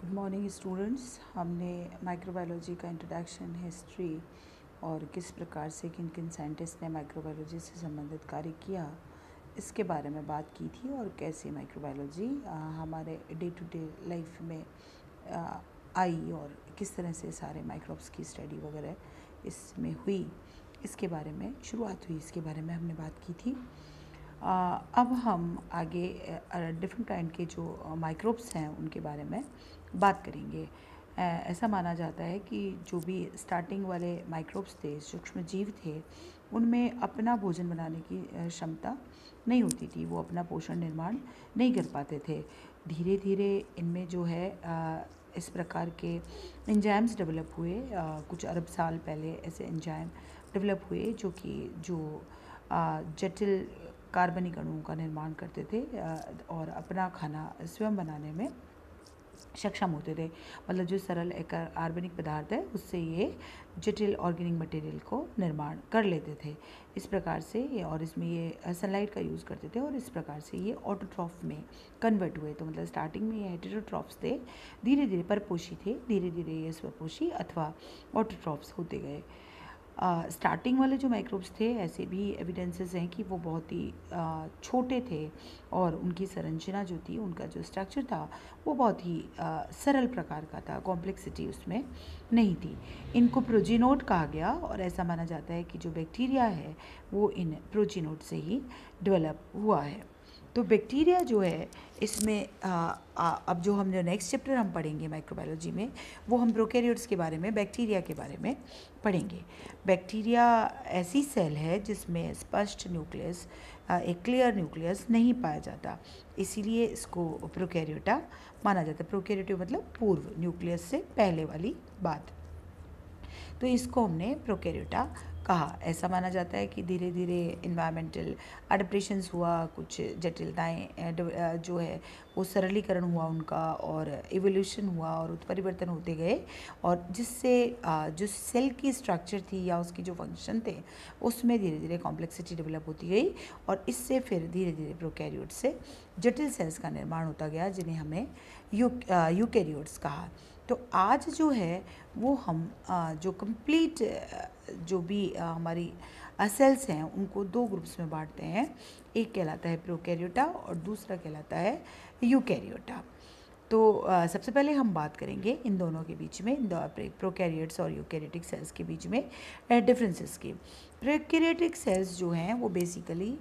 Good morning students. हमने microbiology का introduction, history और किस प्रकार से किन किन साइंटिस्ट ने माइक्रोबायोलॉजी से संबंधित कार्य किया इसके बारे में बात की थी, और कैसे माइक्रोबायोलॉजी हमारे डे टू डे लाइफ में आई और किस तरह से सारे माइक्रोब्स की स्टडी वगैरह इसमें हुई, इसके बारे में शुरुआत हुई, इसके बारे में हमने बात की थी। अब हम आगे डिफरेंट काइंड के जो माइक्रोब्स हैं उनके बारे में बात करेंगे। ऐसा माना जाता है कि जो भी स्टार्टिंग वाले माइक्रोब्स थे, सूक्ष्म जीव थे, उनमें अपना भोजन बनाने की क्षमता नहीं होती थी। वो अपना पोषण निर्माण नहीं कर पाते थे। धीरे धीरे इनमें जो है इस प्रकार के एंजाइम्स डेवलप हुए। कुछ अरब साल पहले ऐसे एंजाइम डेवलप हुए जो जटिल कार्बनिक अणुओं का निर्माण करते थे और अपना खाना स्वयं बनाने में सक्षम होते थे। मतलब जो सरल एक कार्बनिक पदार्थ है उससे ये जटिल ऑर्गेनिक मटेरियल को निर्माण कर लेते थे। इस प्रकार से और इसमें ये सनलाइट का यूज़ करते थे और इस प्रकार से ये ऑटोट्रॉफ में कन्वर्ट हुए। तो मतलब स्टार्टिंग में ये हेटेरोट्रॉफ्स थे, धीरे धीरे परपोषी थे, धीरे धीरे ये स्वपोषी अथवा ऑटोट्रॉफ्स होते गए। स्टार्टिंग वाले जो माइक्रोब्स थे, ऐसे भी एविडेंसेस हैं कि वो बहुत ही छोटे थे और उनकी संरचना जो थी, उनका जो स्ट्रक्चर था वो बहुत ही सरल प्रकार का था, कॉम्प्लेक्सिटी उसमें नहीं थी। इनको प्रोजीनोड कहा गया और ऐसा माना जाता है कि जो बैक्टीरिया है वो इन प्रोजीनोड से ही डेवलप हुआ है। तो बैक्टीरिया जो है इसमें अब जो नेक्स्ट चैप्टर हम पढ़ेंगे माइक्रोबायोलॉजी में, वो हम प्रोकैरियोट्स के बारे में, बैक्टीरिया के बारे में पढ़ेंगे। बैक्टीरिया ऐसी सेल है जिसमें स्पष्ट न्यूक्लियस, एक क्लियर न्यूक्लियस नहीं पाया जाता, इसीलिए इसको प्रोकैरियोटा माना जाता है। प्रोकैरियोटा मतलब पूर्व, न्यूक्लियस से पहले वाली बात, तो इसको हमने प्रोकैरियोटा कहा। ऐसा माना जाता है कि धीरे धीरे इन्वायरमेंटल अडेप्टेशंस हुआ, कुछ जटिलताएं जो है वो सरलीकरण हुआ उनका, और इवोल्यूशन हुआ और उत्परिवर्तन होते गए, और जिससे जो सेल की स्ट्रक्चर थी या उसकी जो फंक्शन थे उसमें धीरे धीरे कॉम्प्लेक्सिटी डेवलप होती गई, और इससे फिर धीरे धीरे प्रोकैरियोट से जटिल सेल्स का निर्माण होता गया, जिन्हें हमें यूकैरियोट्स कहा। तो आज जो है वो हम जो कंप्लीट जो भी हमारी सेल्स हैं उनको दो ग्रुप्स में बांटते हैं। एक कहलाता है प्रोकैरियोटा और दूसरा कहलाता है यूकैरियोटा। तो सबसे पहले हम बात करेंगे इन दोनों के बीच में, प्रोकैरियोट्स और यूकैरियोटिक सेल्स के बीच में डिफरेंसेस की। प्रोकैरियोटिक सेल्स जो हैं वो बेसिकली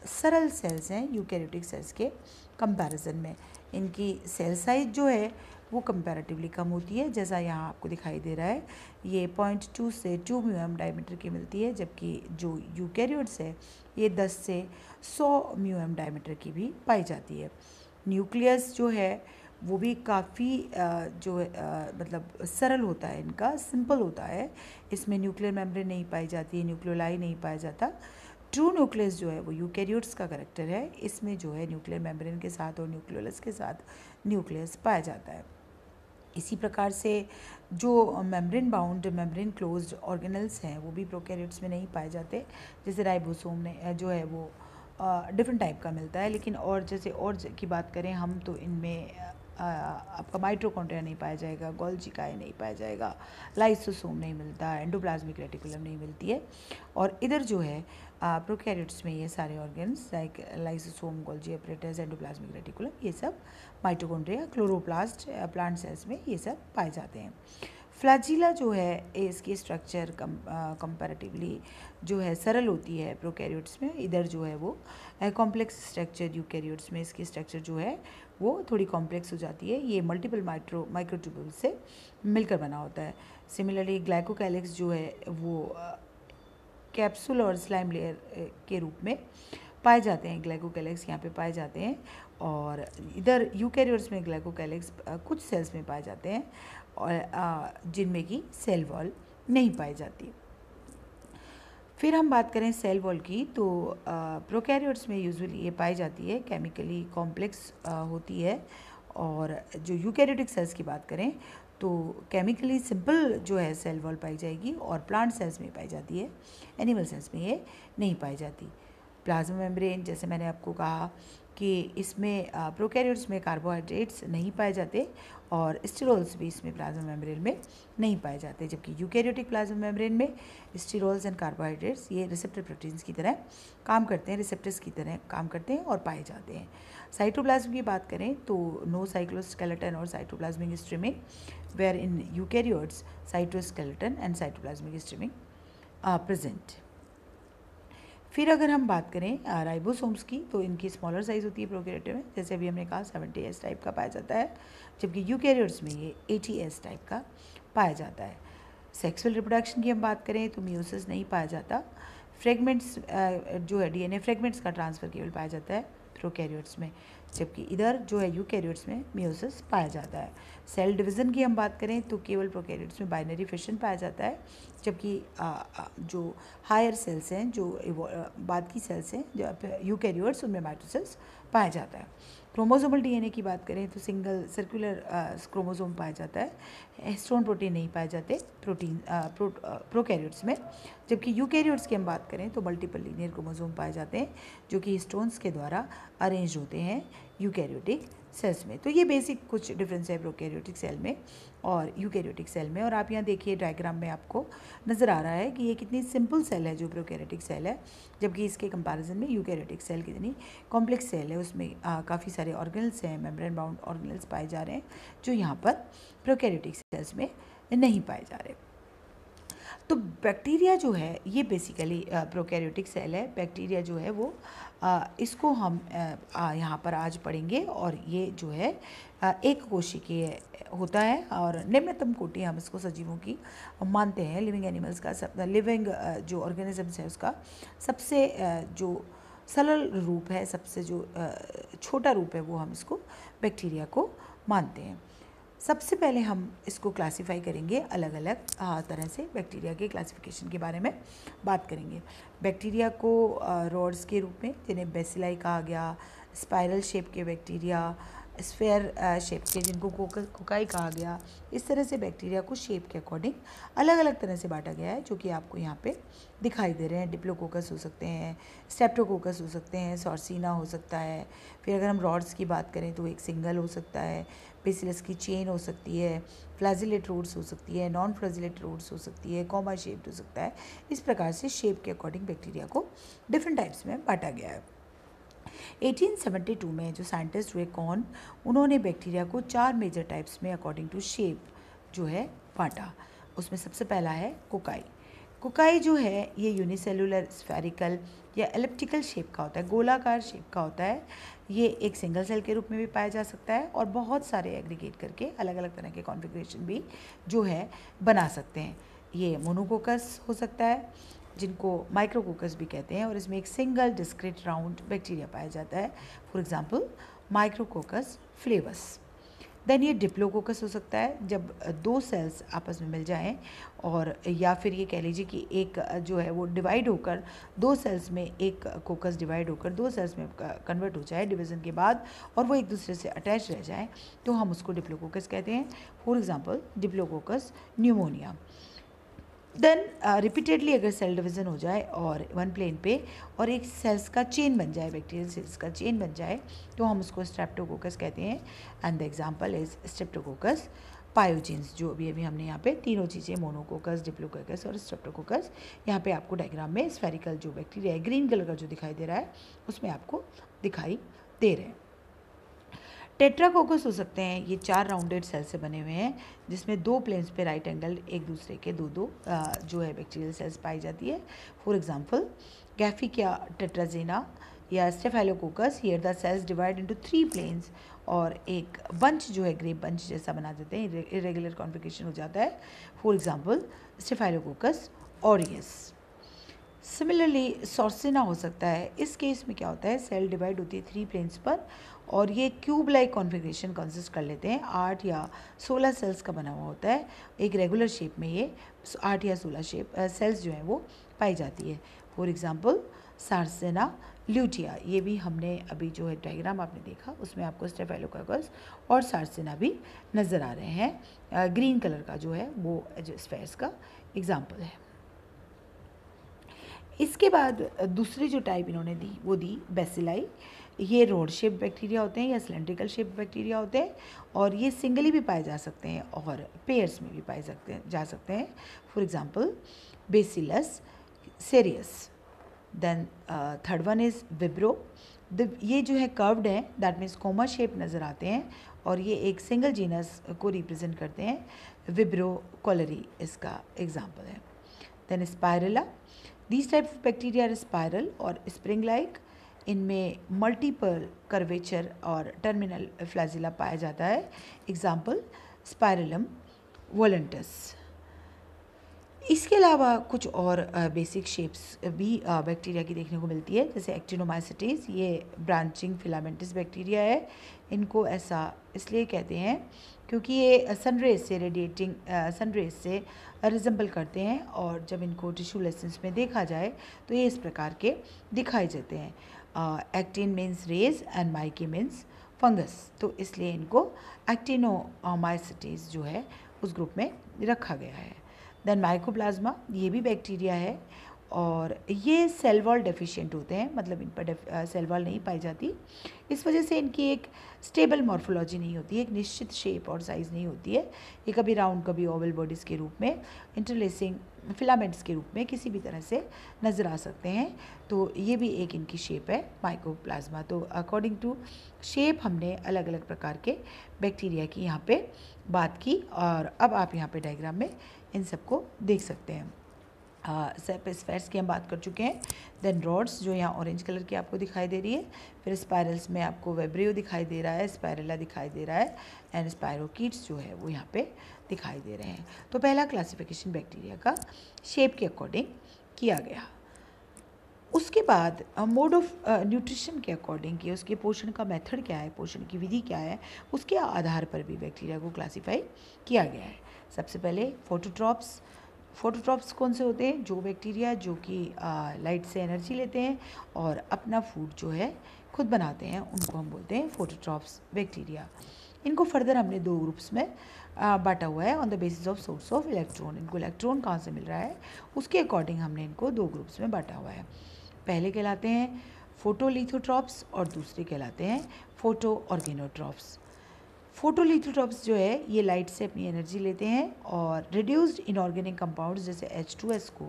सरल सेल्स हैं यूकैरियोटिक सेल्स के कंपैरिजन में। इनकी सेल साइज जो है वो कंपैरेटिवली कम होती है, जैसा यहाँ आपको दिखाई दे रहा है। ये 0.2 से 2 म्यूएम डायमीटर की मिलती है, जबकि जो यूकैरियोट्स है ये 10 से 100 म्यूएम डायमीटर की भी पाई जाती है। न्यूक्लियस जो है वो भी काफ़ी मतलब सरल होता है, इनका सिंपल होता है। इसमें न्यूक्लियर मेम्ब्रेन नहीं पाई जाती है, न्यूक्लियोलाई नहीं पाया जाता। ट्रू न्यूक्लियस जो है वो यूकैरियोट्स का करेक्टर है। इसमें जो है न्यूक्लियर मेम्ब्रेन के साथ और न्यूक्लियोलस के साथ न्यूक्लियस पाया जाता है। इसी प्रकार से जो membrane bound, membrane closed organelles हैं वो भी प्रोकैरियोट्स में नहीं पाए जाते। जैसे राइबोसोम ने जो है वो डिफरेंट टाइप का मिलता है, लेकिन और जैसे और की बात करें हम तो इनमें आपका माइटोकॉन्ड्रिया नहीं पाया जाएगा, गोल्जी काय नहीं पाया जाएगा, लाइसोसोम नहीं मिलता, एंडोप्लाज्मिक रेटिकुलम नहीं मिलती है। और इधर जो है प्रोकैरियोट्स में ये सारे organs like lysosome, Golgi apparatus, endoplasmic reticulum, ये सब माइटोकॉन्ड्रिया, क्लोरोप्लास्ट, प्लांट सेल्स में ये सब पाए जाते हैं। फ्लैजिला जो है इसकी स्ट्रक्चर कंपैरेटिवली जो है सरल होती है प्रोकैरियोट्स में। इधर जो है वो कॉम्प्लेक्स स्ट्रक्चर, यूकैरियोट्स में इसकी स्ट्रक्चर जो है वो थोड़ी कॉम्प्लेक्स हो जाती है। ये मल्टीपल माइक्रोट्यूब्यूल से मिलकर बना होता है। सिमिलरली ग्लाइकोकैलिक्स जो है वो कैप्सूल और स्लाइम लेयर के रूप में पाए जाते हैं। ग्लाइकोकैलिक्स यहाँ पे पाए जाते हैं, और इधर यूकैरियोट्स में ग्लाइकोकैलिक्स कुछ सेल्स में पाए जाते हैं, और जिनमें कि सेल वॉल नहीं पाई जाती। फिर हम बात करें सेल वॉल की, तो प्रोकैरियोट्स में यूजुअली ये पाई जाती है, केमिकली कॉम्प्लेक्स होती है। और जो यूकैरियोटिक सेल्स की बात करें तो केमिकली सिंपल जो है सेल वॉल पाई जाएगी, और प्लांट सेल्स में पाई जाती है, एनिमल सेल्स में ये नहीं पाई जाती। प्लाज्मा मेम्ब्रेन, जैसे मैंने आपको कहा कि इसमें प्रोकैरियोट्स में कार्बोहाइड्रेट्स नहीं पाए जाते और स्टेरोल्स भी इसमें प्लाज्मा मेम्ब्रेन में नहीं पाए जाते, जबकि यूकैरियोटिक प्लाज्मा मेम्ब्रेन में स्टेरोल्स एंड कार्बोहाइड्रेट्स ये रिसेप्टर प्रोटीन्स की तरह काम करते हैं, रिसेप्टर्स की तरह काम करते हैं और पाए जाते हैं। साइटोप्लाज्म की बात करें तो नो साइक्लोस्केलेटन और cytoplasmic streaming, where in eukaryotes cytoskeleton and cytoplasmic streaming present. फिर अगर हम बात करें राइबोसोम्स की, तो इनकी स्मॉलर साइज़ होती है प्रोकैरियोट में, जैसे अभी हमने कहा 70S टाइप का पाया जाता है, जबकि यूकैरियोट्स में ये 80S टाइप का पाया जाता है। सेक्सुअल रिप्रोडक्शन की हम बात करें तो मियोसिस नहीं पाया जाता। फ्रेगमेंट्स जो है डीएनए फ्रेगमेंट्स का ट्रांसफ़र केवल पाया जाता है प्रोकैरियोट्स में, जबकि इधर जो है यूकैरियोट्स में मियोसिस पाया जाता है। सेल डिवीज़न की हम बात करें तो केवल प्रोकैरियोट्स में बाइनरी फिशन पाया जाता है, जबकि जो हायर सेल्स हैं, जो बाद की सेल्स हैं जो यूकैरियोट्स, उनमें माइटोसिस पाया जाता है। क्रोमोसोमल डीएनए की बात करें तो सिंगल सर्कुलर क्रोमोसोम पाया जाता है, हिस्टोन प्रोटीन नहीं पाए जाते प्रोकैरियोट्स में, जबकि यूकैरियोट्स की हम बात करें तो मल्टीपल लीनियर क्रोमोसोम पाए जाते हैं जो कि हिस्टोन्स के द्वारा अरेंज होते हैं यूकैरियोटिक सेल्स में। तो ये बेसिक कुछ डिफरेंस है प्रोकैरियोटिक सेल में और यूकैरियोटिक सेल में। और आप यहाँ देखिए डायग्राम में आपको नज़र आ रहा है कि ये कितनी सिंपल सेल है जो प्रोकैरियोटिक सेल है, जबकि इसके कंपैरिजन में यूकैरियोटिक सेल कितनी कॉम्प्लेक्स सेल है, उसमें काफ़ी सारे ऑर्गेनल्स हैं, मेम्ब्रेन बाउंड ऑर्गेनल्स पाए जा रहे हैं जो यहाँ पर प्रोकैरियोटिक सेल्स में नहीं पाए जा रहे। तो बैक्टीरिया जो है ये बेसिकली प्रोकैरियोटिक सेल है। बैक्टीरिया जो है वो इसको हम यहाँ पर आज पढ़ेंगे और ये जो है एक कोशिकीय होता है और निम्नतम कोटि हम इसको सजीवों की मानते हैं। लिविंग एनिमल्स का लिविंग जो ऑर्गेनिजम्स है उसका सबसे जो सरल रूप है, सबसे जो छोटा रूप है, वो हम इसको बैक्टीरिया को मानते हैं। सबसे पहले हम इसको क्लासिफाई करेंगे, अलग अलग तरह से बैक्टीरिया के क्लासिफिकेशन के बारे में बात करेंगे। बैक्टीरिया को रॉड्स के रूप में, जिन्हें बेसिलाई कहा गया, स्पाइरल शेप के बैक्टीरिया, स्फेयर शेप के जिनको कोकाई कहा गया, इस तरह से बैक्टीरिया को शेप के अकॉर्डिंग अलग अलग तरह से बांटा गया है, जो कि आपको यहाँ पे दिखाई दे रहे हैं। डिप्लोकोकस हो सकते हैं, स्ट्रेप्टोकोकस हो सकते हैं, सॉर्सिना हो सकता है। फिर अगर हम रॉड्स की बात करें तो एक सिंगल हो सकता है, बेसिलस की चेन हो सकती है, फ्लैजिलेट रूट्स हो सकती है, नॉन फ्लैजिलेट रूट्स हो सकती है, कॉमा शेप्ड हो सकता है। इस प्रकार से शेप के अकॉर्डिंग बैक्टीरिया को डिफरेंट टाइप्स में बांटा गया है। 1872 में जो साइंटिस्ट हुए कॉर्न, उन्होंने बैक्टीरिया को 4 मेजर टाइप्स में अकॉर्डिंग टू शेप जो है बांटा। उसमें सबसे पहला है कोकाई। कोकाई जो है ये यूनिसेलुलर, स्फेरिकल या एलिप्टिकल शेप का होता है, गोलाकार शेप का होता है। ये एक सिंगल सेल के रूप में भी पाया जा सकता है और बहुत सारे एग्रीगेट करके अलग अलग तरह के कॉन्फ़िगरेशन भी जो है बना सकते हैं। ये मोनोकोकस हो सकता है, जिनको माइक्रोकोकस भी कहते हैं, और इसमें एक सिंगल डिस्क्रीट राउंड बैक्टीरिया पाया जाता है, for example Micrococcus flavus. Then ये डिप्लोकोकस हो सकता है, जब 2 सेल्स आपस में मिल जाएं, और या फिर ये कह लीजिए कि एक जो है वो डिवाइड होकर 2 सेल्स में, एक कोकस डिवाइड होकर 2 सेल्स में कन्वर्ट हो जाए डिवीज़न के बाद, और वो एक दूसरे से अटैच रह जाए, तो हम उसको डिप्लोकोकस कहते हैं। For example Diplococcus pneumoniae. Then repeatedly अगर सेल डिवीज़न हो जाए और वन प्लेन पे और एक सेल्स का चेन बन जाए, बैक्टीरियल सेल्स का चेन बन जाए, तो हम उसको स्ट्रेप्टोकोकस कहते हैं। And the example is Streptococcus pyogenes. जो अभी अभी हमने यहाँ पे तीनों चीज़ें, मोनोकोकस, डिप्लोकोकस और स्ट्रेप्टोकोकस, यहाँ पे आपको डायग्राम में स्फेरिकल जो बैक्टीरिया है, ग्रीन कलर का जो दिखाई दे रहा है, उसमें आपको दिखाई दे रहे हैं। टेट्राकोकस हो सकते हैं, ये 4 राउंडेड सेल से बने हुए हैं, जिसमें 2 प्लेन्स पे राइट एंगल एक दूसरे के दो जो है बैक्टीरियल सेल्स पाई जाती है। फॉर एग्जांपल गैफिकिया टेट्राजेना या Staphylococcus, here the cells divide into 3 planes, और एक बंच जो है ग्रेप बंच जैसा बना देते हैं, इरेगुलर कॉन्फ़िगरेशन हो जाता है। For example Staphylococcus aureus. Similarly Sarcina हो सकता है। इस केस में क्या होता है, सेल डिवाइड होती है 3 प्लेन्स पर, और ये क्यूब लाइक कॉन्फ़िगरेशन कंसिस्ट कर लेते हैं। 8 या 16 सेल्स का बना हुआ होता है। एक रेगुलर शेप में ये 8 या 16 सेल्स जो हैं वो पाई जाती है। फॉर एग्जांपल सार्सिना ल्यूटिया, ये भी हमने अभी जो है डायग्राम आपने देखा, उसमें आपको स्टेफाइलोकोकस और सार्सिना भी नज़र आ रहे हैं। ग्रीन कलर का जो है वो जो स्फेयर्स का एग्जाम्पल है। इसके बाद दूसरी जो टाइप इन्होंने दी वो दी बेसिलाई। ये रोड शेप बैक्टीरिया होते हैं या सिलेंड्रिकल शेप बैक्टीरिया होते हैं, और ये सिंगली भी पाए जा सकते हैं और पेयर्स में भी पाए जा सकते हैं। For example Bacillus cereus. Then third one is Vibrio. ये जो है कर्व्ड है, दैट मीन्स कोमा शेप नज़र आते हैं, और ये एक सिंगल जीनस को रिप्रेजेंट करते हैं। विब्रो कोलरी इसका एग्जाम्पल है। Then spirilla. These type of bacteria are spiral और स्प्रिंग लाइक। इनमें मल्टीपल कर्वेचर और टर्मिनल फ्लैजिला पाया जाता है। Example Spirillum volutans. इसके अलावा कुछ और बेसिक शेप्स भी बैक्टीरिया की देखने को मिलती है, जैसे एक्टिनोमाइसिटीज। ये ब्रांचिंग फिलामेंटस बैक्टीरिया है। इनको ऐसा इसलिए कहते हैं क्योंकि ये सनरेज से रेडिएटिंग सनरेज से रिजेंबल करते हैं, और जब इनको टिश्यू लेसेंस में देखा जाए तो ये इस प्रकार के दिखाई देते हैं। Actin means rays and myces means fungus, तो इसलिए इनको एक्टिनोमाइसिटीज जो है उस ग्रुप में रखा गया है। देन माइकोप्लाज्मा, ये भी बैक्टीरिया है, और ये सेल वॉल डेफिशिएंट होते हैं, मतलब इन पर सेल वॉल नहीं पाई जाती। इस वजह से इनकी एक स्टेबल मॉर्फोलॉजी नहीं होती है, एक निश्चित शेप और साइज़ नहीं होती है। ये कभी राउंड कभी ओवल बॉडीज़ के रूप में, इंटरलेसिंग फिलामेंट्स के रूप में किसी भी तरह से नज़र आ सकते हैं। तो ये भी एक इनकी शेप है माइकोप्लाज्मा। तो अकॉर्डिंग टू शेप हमने अलग अलग प्रकार के बैक्टीरिया की यहाँ पे बात की, और अब आप यहाँ पे डायग्राम में इन सबको देख सकते हैं। सेपेस्फेयर्स की हम बात कर चुके हैं। देन रॉड्स जो यहाँ ऑरेंज कलर की आपको दिखाई दे रही है। फिर स्पायरल्स में आपको वेब्रियो दिखाई दे रहा है, स्पायरेला दिखाई दे रहा है, एंड स्पायरोकीट्स जो है वो यहाँ पे दिखाई दे रहे हैं। तो पहला क्लासिफिकेशन बैक्टीरिया का शेप के अकॉर्डिंग किया गया। उसके बाद मोड ऑफ न्यूट्रिशन के अकॉर्डिंग कि उसके पोषण का मेथड क्या है, पोषण की विधि क्या है, उसके आधार पर भी बैक्टीरिया को क्लासीफाई किया गया है। सबसे पहले फोटोट्रॉप्स। फोटोट्रॉप्स कौन से होते हैं? जो बैक्टीरिया जो कि लाइट से एनर्जी लेते हैं और अपना फूड जो है खुद बनाते हैं, उनको हम बोलते हैं फोटोट्रॉप्स बैक्टीरिया। इनको फर्दर हमने दो ग्रुप्स में बांटा हुआ है on the basis of source of electron. इनको इलेक्ट्रॉन कहाँ से मिल रहा है उसके अकॉर्डिंग हमने इनको दो ग्रुप्स में बांटा हुआ है। पहले कहलाते हैं फोटोलिथोट्रॉप्स और दूसरे कहलाते हैं फोटो ऑर्गेनोट्रॉप्स। फोटोलिथोट्रॉप्स जो है ये लाइट से अपनी एनर्जी लेते हैं और रिड्यूस्ड इनऑर्गेनिक कंपाउंड्स जैसे H2S को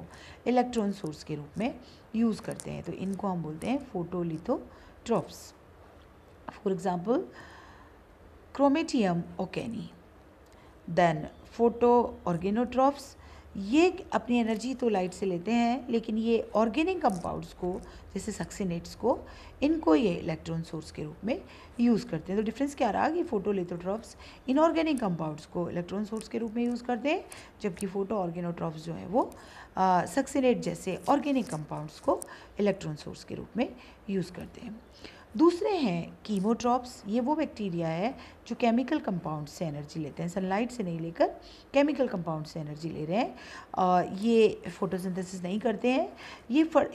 इलेक्ट्रॉन सोर्स के रूप में यूज़ करते हैं, तो इनको हम बोलते हैं photolithotrophs. For example Chromatium okenii. Then photoorganotrophs, ये अपनी एनर्जी तो लाइट से लेते हैं, लेकिन ये ऑर्गेनिक कंपाउंड्स को जैसे सक्सीनेट्स को, इनको ये इलेक्ट्रॉन सोर्स के रूप में यूज़ करते हैं। तो डिफरेंस क्या रहा कि फोटोलिथोट्रॉप्स इनऑर्गेनिक कंपाउंड्स को इलेक्ट्रॉन सोर्स के रूप में यूज़ करते हैं, जबकि फोटो ऑर्गेनोट्रॉप्स जो है वो सक्सीनेट जैसे ऑर्गेनिक कंपाउंड्स को इलेक्ट्रॉन सोर्स के रूप में यूज़ करते हैं। दूसरे हैं कीमोट्रॉप्स। ये वो बैक्टीरिया है जो केमिकल कंपाउंड से एनर्जी लेते हैं, सनलाइट से नहीं लेकर केमिकल कंपाउंड से एनर्जी ले रहे हैं। ये फोटोसिंथेसिस नहीं करते हैं।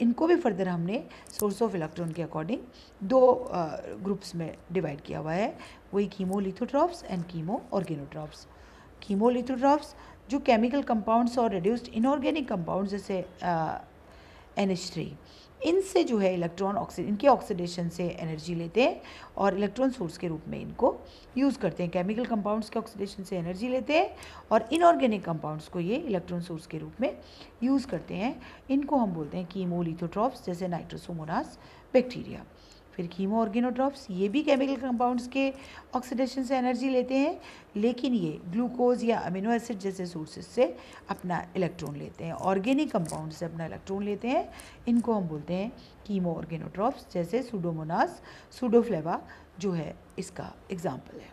इनको भी फर्दर हमने सोर्स ऑफ इलेक्ट्रॉन के अकॉर्डिंग दो ग्रुप्स में डिवाइड किया हुआ है, वही कीमोलिथोट्रॉप्स एंड कीमो ऑर्गेनोट्रॉप्स। कीमोलिथोट्रॉप्स जो केमिकल कंपाउंड्स और रिड्यूस्ड इनऑर्गेनिक कंपाउंड्स जैसे NH3, इनसे जो है इलेक्ट्रॉन इनके ऑक्सीडेशन से एनर्जी लेते हैं और इलेक्ट्रॉन सोर्स के रूप में इनको यूज़ करते हैं। केमिकल कंपाउंड्स के ऑक्सीडेशन से एनर्जी लेते हैं और इनऑर्गेनिक कंपाउंड्स को ये इलेक्ट्रॉन सोर्स के रूप में यूज़ करते हैं। इनको हम बोलते हैं कीमोलिथोट्रॉप्स जैसे नाइट्रोसोमोनास बैक्टीरिया। फिर कीमो ऑर्गेनोट्रॉप्स, ये भी केमिकल कंपाउंड्स के ऑक्सीडेशन से एनर्जी लेते हैं, लेकिन ये ग्लूकोज या अमीनो एसिड जैसे सोर्सेज से अपना इलेक्ट्रॉन लेते हैं, ऑर्गेनिक कंपाउंड से अपना इलेक्ट्रॉन लेते हैं। इनको हम बोलते हैं कीमो ऑर्गेनोट्रॉप्स, जैसे सूडोमोनास सूडोफ्लेवा जो है इसका एग्जाम्पल है।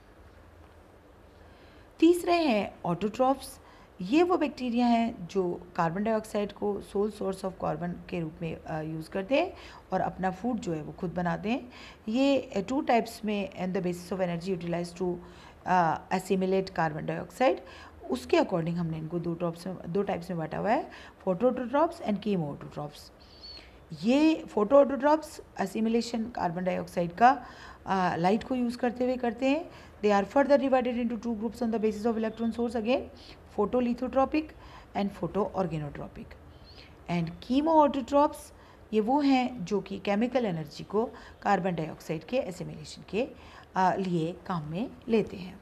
तीसरे हैं ऑटोट्रॉप्स। ये वो बैक्टीरिया हैं जो कार्बन डाइऑक्साइड को सोल सोर्स ऑफ कार्बन के रूप में यूज़ करते हैं और अपना फूड जो है वो खुद बनाते हैं। ये टू टाइप्स में and the basis of energy utilize to assimilate carbon dioxide, उसके अकॉर्डिंग हमने इनको दो टाइप्स में बांटा हुआ है, फोटोऑटोट्रॉप्स एंड कीमोऑटोट्रॉप्स। ये फोटोऑटोट्रॉप्स एसिमिलेशन कार्बन डाइऑक्साइड का लाइट को यूज़ करते हुए करते हैं। They are further divided into two groups on the basis of electron source, again photolithotropic and photoorganotropic. And chemoautotrophs, ये वो हैं जो कि केमिकल एनर्जी को कार्बन डाइऑक्साइड के एसिमिलेशन के लिए काम में लेते हैं।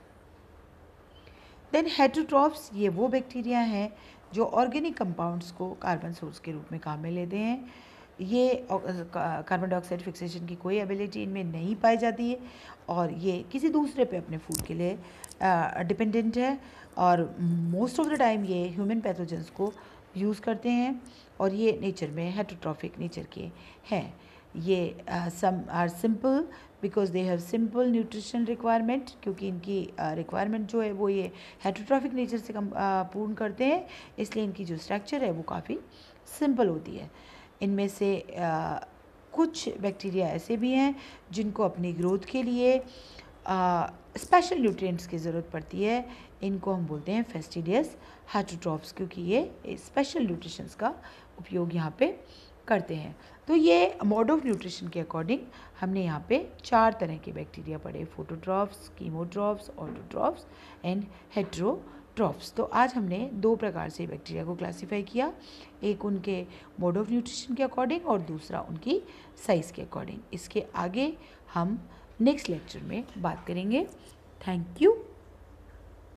देन हेटरोट्रॉफ्स, ये वो बैक्टीरिया हैं जो ऑर्गेनिक कंपाउंड्स को कार्बन सोर्स के रूप में काम में लेते हैं। ये कार्बन डाइऑक्साइड फिक्सेशन की कोई एबिलिटी इनमें नहीं पाई जाती है और ये किसी दूसरे पे अपने फूड के लिए डिपेंडेंट है और मोस्ट ऑफ द टाइम ये ह्यूमन पैथोजेंस को यूज़ करते हैं और ये नेचर में हेटरोट्रॉफिक नेचर के हैं। ये some are simple because they have simple nutrition requirement, क्योंकि इनकी रिक्वायरमेंट जो है वो ये हेटरोट्रॉफिक नेचर से पूर्ण करते हैं, इसलिए इनकी जो स्ट्रक्चर है वो काफ़ी सिंपल होती है। इनमें से कुछ बैक्टीरिया ऐसे भी हैं जिनको अपनी ग्रोथ के लिए स्पेशल न्यूट्रिएंट्स की ज़रूरत पड़ती है। इनको हम बोलते हैं फेस्टिडियस हेटरोट्रॉफ्स, क्योंकि ये स्पेशल न्यूट्रिशंस का उपयोग यहाँ पे करते हैं। तो ये मोड ऑफ न्यूट्रिशन के अकॉर्डिंग हमने यहाँ पे 4 तरह के बैक्टीरिया पढ़े, फोटोट्रॉफ्स, कीमोट्रॉफ्स, ऑटोट्रॉफ्स एंड हेटरोट्रॉफ्स। तो आज हमने 2 प्रकार से बैक्टीरिया को क्लासीफाई किया, एक उनके मोड ऑफ न्यूट्रिशन के अकॉर्डिंग और दूसरा उनकी साइज़ के अकॉर्डिंग। इसके आगे हम नेक्स्ट लेक्चर में बात करेंगे। Thank you.